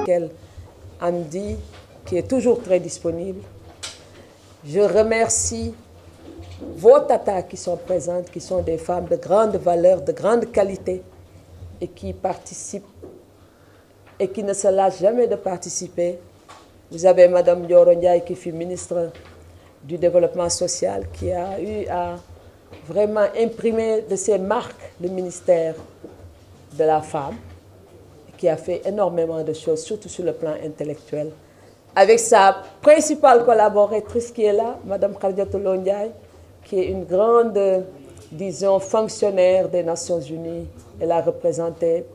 laquelle Amdi, qui est toujours très disponible. Je remercie vos tatas qui sont présentes, qui sont des femmes de grande valeur, de grande qualité, et qui participent et qui ne se lâchent jamais de participer. Vous avez Madame Dioro Ndiaye qui fut ministre du Développement social, qui a eu à vraiment imprimer de ses marques le ministère de la femme, qui a fait énormément de choses, surtout sur le plan intellectuel. Avec sa principale collaboratrice qui est là, Madame Khadijatou Lo Ndiaye, qui est une grande, disons, fonctionnaire des Nations Unies. Elle a représenté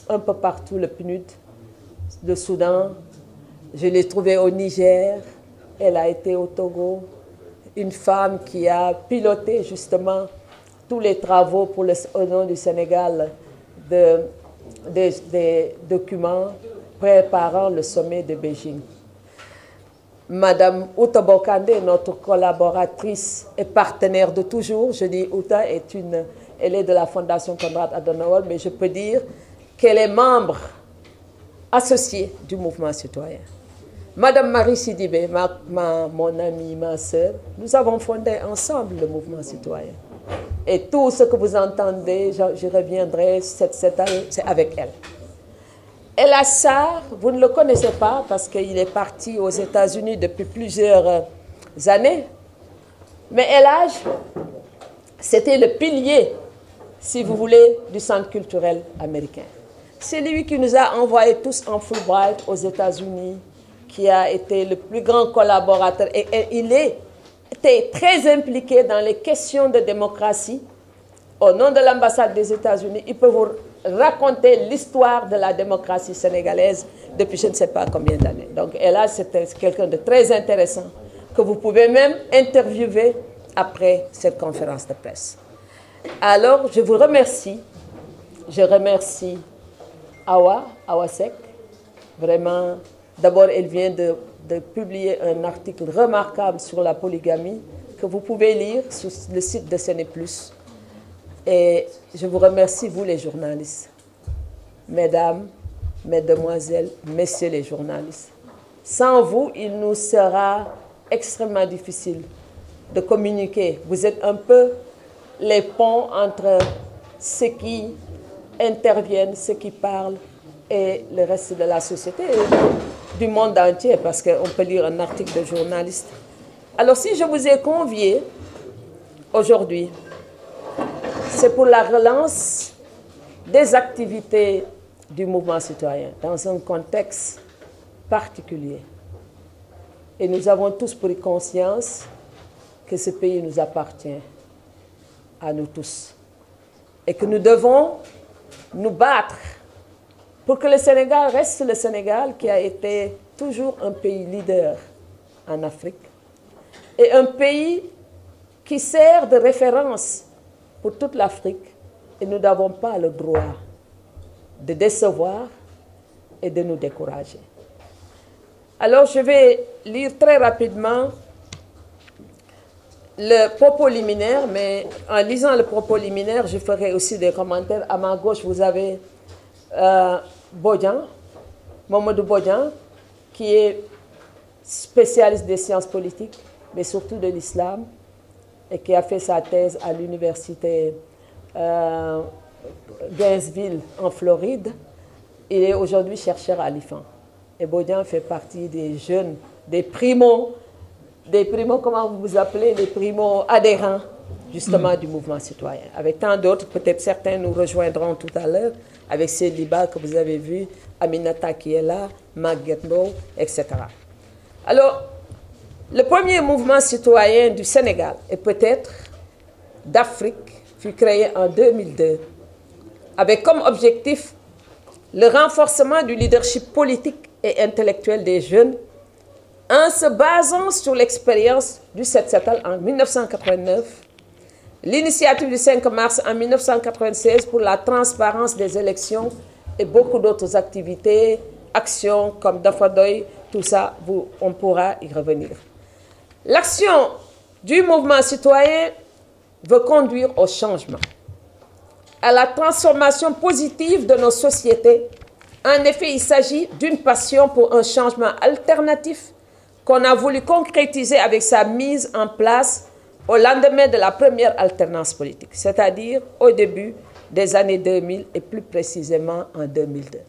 un peu partout le PNUD, le Soudan. Je l'ai trouvée au Niger, elle a été au Togo. Une femme qui a piloté justement tous les travaux pour au nom du Sénégal des documents préparant le sommet de Beijing. Madame Outa Bokande, notre collaboratrice et partenaire de toujours, je dis Outa, elle est de la Fondation Konrad Adenauer, mais je peux dire qu'elle est membre associée du mouvement citoyen. Madame Marie Sidibé, mon amie, ma sœur, nous avons fondé ensemble le mouvement citoyen. Et tout ce que vous entendez, je reviendrai cette année, c'est avec elle. El Assar, vous ne le connaissez pas parce qu'il est parti aux États-Unis depuis plusieurs années. Mais El Hadj, c'était le pilier, si vous voulez, du centre culturel américain. C'est lui qui nous a envoyés tous en Fulbright aux États-Unis, qui a été le plus grand collaborateur. Et il était très impliqué dans les questions de démocratie. Au nom de l'ambassade des États-Unis, il peut vous raconter l'histoire de la démocratie sénégalaise depuis je ne sais pas combien d'années. Donc, et là, c'était quelqu'un de très intéressant que vous pouvez même interviewer après cette conférence de presse. Alors, je vous remercie. Je remercie Awa Sek. Vraiment, d'abord, elle vient de publier un article remarquable sur la polygamie que vous pouvez lire sur le site de Séné Plus. Et je vous remercie, vous les journalistes, mesdames, mesdemoiselles, messieurs les journalistes. Sans vous, il nous sera extrêmement difficile de communiquer. Vous êtes un peu les ponts entre ceux qui interviennent, ceux qui parlent et le reste de la société et du monde entier, parce qu'on peut lire un article de journaliste. Alors si je vous ai convié aujourd'hui, c'est pour la relance des activités du mouvement citoyen dans un contexte particulier. Et nous avons tous pris conscience que ce pays nous appartient à nous tous. Et que nous devons nous battre pour que le Sénégal reste le Sénégal qui a été toujours un pays leader en Afrique et un pays qui sert de référence pour toute l'Afrique, et nous n'avons pas le droit de décevoir et de nous décourager. Alors je vais lire très rapidement le propos liminaire, mais en lisant le propos liminaire, je ferai aussi des commentaires. À ma gauche, vous avez Bodian, Mamadou Bodian, qui est spécialiste des sciences politiques, mais surtout de l'islam, et qui a fait sa thèse à l'université Gainesville en Floride. Il est aujourd'hui chercheur à l'IFAN. Et Bodian fait partie des jeunes, des primos, comment vous vous appelez, les primo-adhérents justement du mouvement citoyen. Avec tant d'autres, peut-être certains nous rejoindront tout à l'heure, avec Céliba que vous avez vu, Aminata qui est là, Maguetno, etc. Alors, le premier mouvement citoyen du Sénégal, et peut-être d'Afrique, fut créé en 2002, avec comme objectif le renforcement du leadership politique et intellectuel des jeunes, en se basant sur l'expérience du 7 septembre en 1989, l'initiative du 5 mars en 1996 pour la transparence des élections et beaucoup d'autres activités, actions comme Dafadoy, tout ça, on pourra y revenir. L'action du mouvement citoyen veut conduire au changement, à la transformation positive de nos sociétés En effet, il s'agit d'une passion pour un changement alternatif qu'on a voulu concrétiser avec sa mise en place au lendemain de la première alternance politique, c'est-à-dire au début des années 2000 et plus précisément en 2002.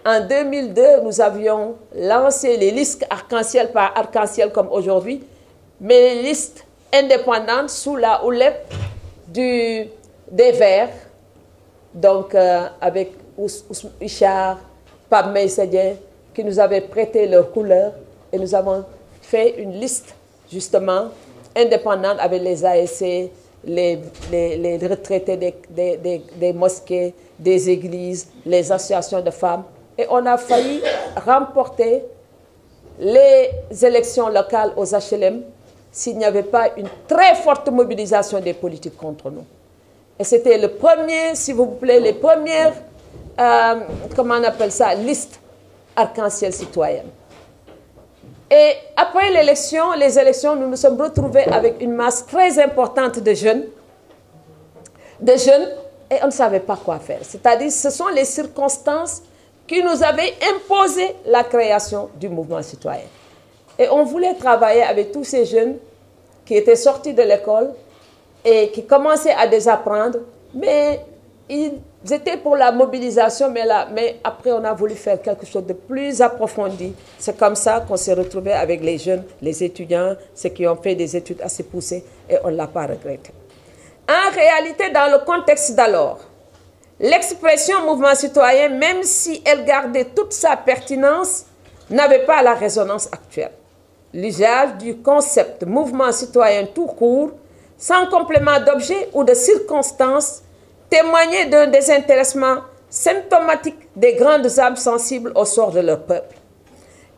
En 2002, nous avions lancé les listes arc-en-ciel par arc-en-ciel comme aujourd'hui, mais les listes indépendantes sous la houlette des Verts, donc avec Ishar, Pape Meïsadien, qui nous avaient prêté leurs couleurs, et nous avons fait une liste justement indépendante avec les ASC, les retraités des mosquées, des églises, les associations de femmes. Et on a failli remporter les élections locales aux HLM s'il n'y avait pas une très forte mobilisation des politiques contre nous. Et c'était le premier, s'il vous plaît, les premières, comment on appelle ça, listes arc-en-ciel citoyennes. Et après les élections, nous nous sommes retrouvés avec une masse très importante de jeunes, et on ne savait pas quoi faire. C'est-à-dire, ce sont les circonstances qui nous avaient imposé la création du mouvement citoyen. Et on voulait travailler avec tous ces jeunes qui étaient sortis de l'école et qui commençaient à désapprendre, mais ils étaient pour la mobilisation, mais après on a voulu faire quelque chose de plus approfondi. C'est comme ça qu'on s'est retrouvé avec les jeunes, les étudiants, ceux qui ont fait des études assez poussées, et on ne l'a pas regretté. En réalité, dans le contexte d'alors, l'expression mouvement citoyen, même si elle gardait toute sa pertinence, n'avait pas la résonance actuelle. L'usage du concept mouvement citoyen tout court, sans complément d'objet ou de circonstances, témoignait d'un désintéressement symptomatique des grandes âmes sensibles au sort de leur peuple.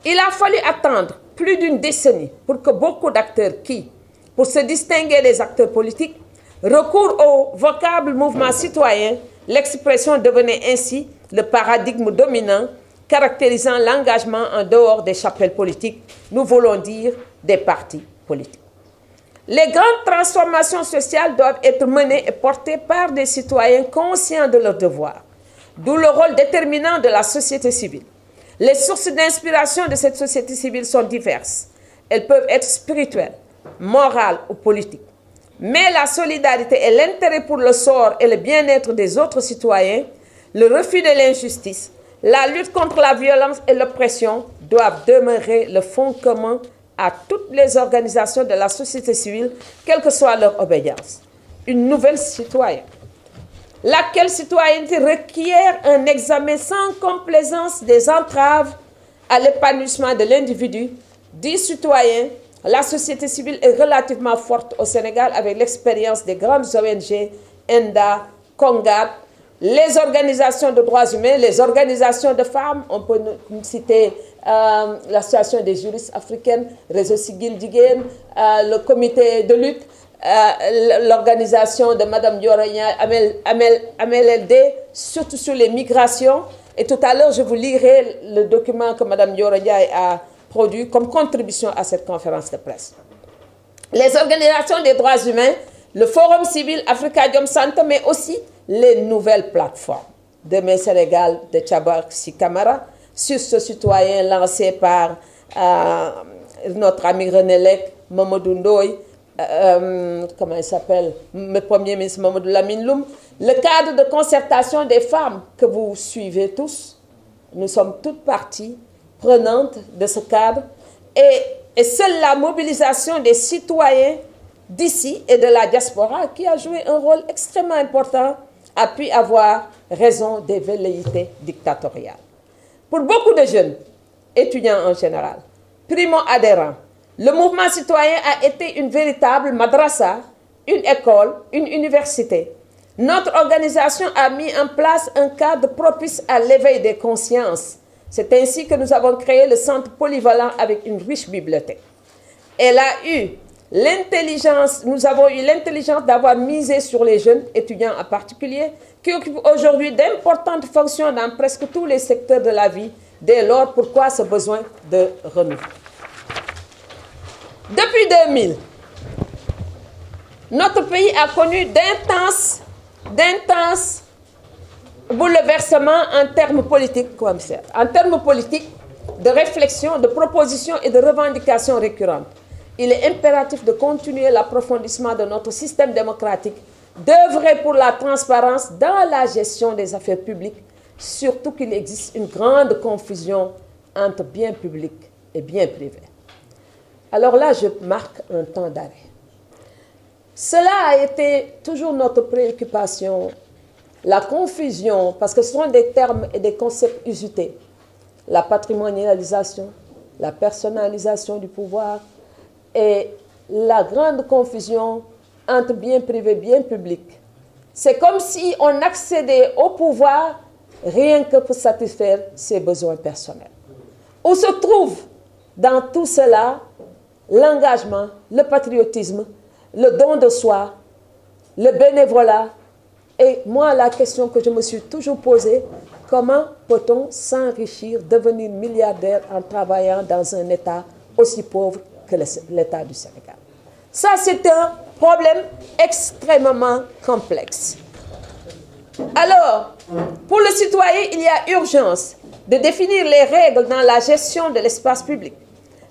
Il a fallu attendre plus d'une décennie pour que beaucoup d'acteurs qui, pour se distinguer des acteurs politiques, recourent au vocable mouvement citoyen. L'expression devenait ainsi le paradigme dominant caractérisant l'engagement en dehors des chapelles politiques, nous voulons dire des partis politiques. Les grandes transformations sociales doivent être menées et portées par des citoyens conscients de leurs devoirs, d'où le rôle déterminant de la société civile. Les sources d'inspiration de cette société civile sont diverses. Elles peuvent être spirituelles, morales ou politiques. Mais la solidarité et l'intérêt pour le sort et le bien-être des autres citoyens, le refus de l'injustice, la lutte contre la violence et l'oppression doivent demeurer le fond commun à toutes les organisations de la société civile, quelle que soit leur obédience. Une nouvelle citoyenne, laquelle citoyenneté requiert un examen sans complaisance des entraves à l'épanouissement de l'individu, dit citoyen. La société civile est relativement forte au Sénégal avec l'expérience des grandes ONG, ENDA, CONGAT, les organisations de droits humains, les organisations de femmes, on peut citer l'Association des juristes africaines, Réseau Siggil Jigéen, le comité de lutte, l'organisation de Mme Dioragna, Amel LD, surtout sur les migrations. Et tout à l'heure, je vous lirai le document que Mme Dioragna a produit comme contribution à cette conférence de presse. Les organisations des droits humains, le Forum civil Afrikajom Center, mais aussi les nouvelles plateformes. Demain Sénégal de Tchabar Sikamara, sur ce citoyen lancé par notre ami René Lec, Mamadou Ndoye, comment il s'appelle, le Premier ministre Mamadou Lamine Loum, le cadre de concertation des femmes que vous suivez tous. Nous sommes toutes parties prenantes de ce cadre et seule la mobilisation des citoyens d'ici et de la diaspora qui a joué un rôle extrêmement important a pu avoir raison des velléités dictatoriales. Pour beaucoup de jeunes, étudiants en général, primo-adhérents, le mouvement citoyen a été une véritable madrasa, une école, une université. Notre organisation a mis en place un cadre propice à l'éveil des consciences. C'est ainsi que nous avons créé le centre polyvalent avec une riche bibliothèque. Elle a eu l'intelligence, nous avons eu l'intelligence d'avoir misé sur les jeunes étudiants en particulier, qui occupent aujourd'hui d'importantes fonctions dans presque tous les secteurs de la vie. Dès lors, pourquoi ce besoin de renouveau? Depuis 2000, notre pays a connu d'intenses bouleversement en termes politiques, commissaire. En termes politiques, de réflexion, de propositions et de revendications récurrentes. Il est impératif de continuer l'approfondissement de notre système démocratique, d'œuvrer pour la transparence dans la gestion des affaires publiques, surtout qu'il existe une grande confusion entre bien public et bien privé. Alors là, je marque un temps d'arrêt. Cela a été toujours notre préoccupation, la confusion, parce que ce sont des termes et des concepts usités. La patrimonialisation, la personnalisation du pouvoir et la grande confusion entre bien privé et bien public. C'est comme si on accédait au pouvoir rien que pour satisfaire ses besoins personnels. Où se trouve dans tout cela l'engagement, le patriotisme, le don de soi, le bénévolat? Et moi, la question que je me suis toujours posée, comment peut-on s'enrichir, devenir milliardaire en travaillant dans un État aussi pauvre que l'État du Sénégal? Ça, c'est un problème extrêmement complexe. Alors, pour le citoyen, il y a urgence de définir les règles dans la gestion de l'espace public.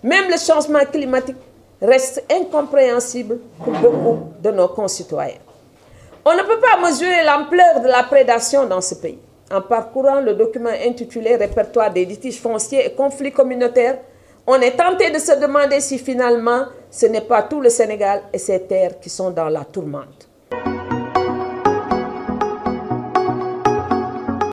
Même le changement climatique reste incompréhensible pour beaucoup de nos concitoyens. On ne peut pas mesurer l'ampleur de la prédation dans ce pays. En parcourant le document intitulé « Répertoire des litiges fonciers et conflits communautaires », on est tenté de se demander si finalement ce n'est pas tout le Sénégal et ses terres qui sont dans la tourmente.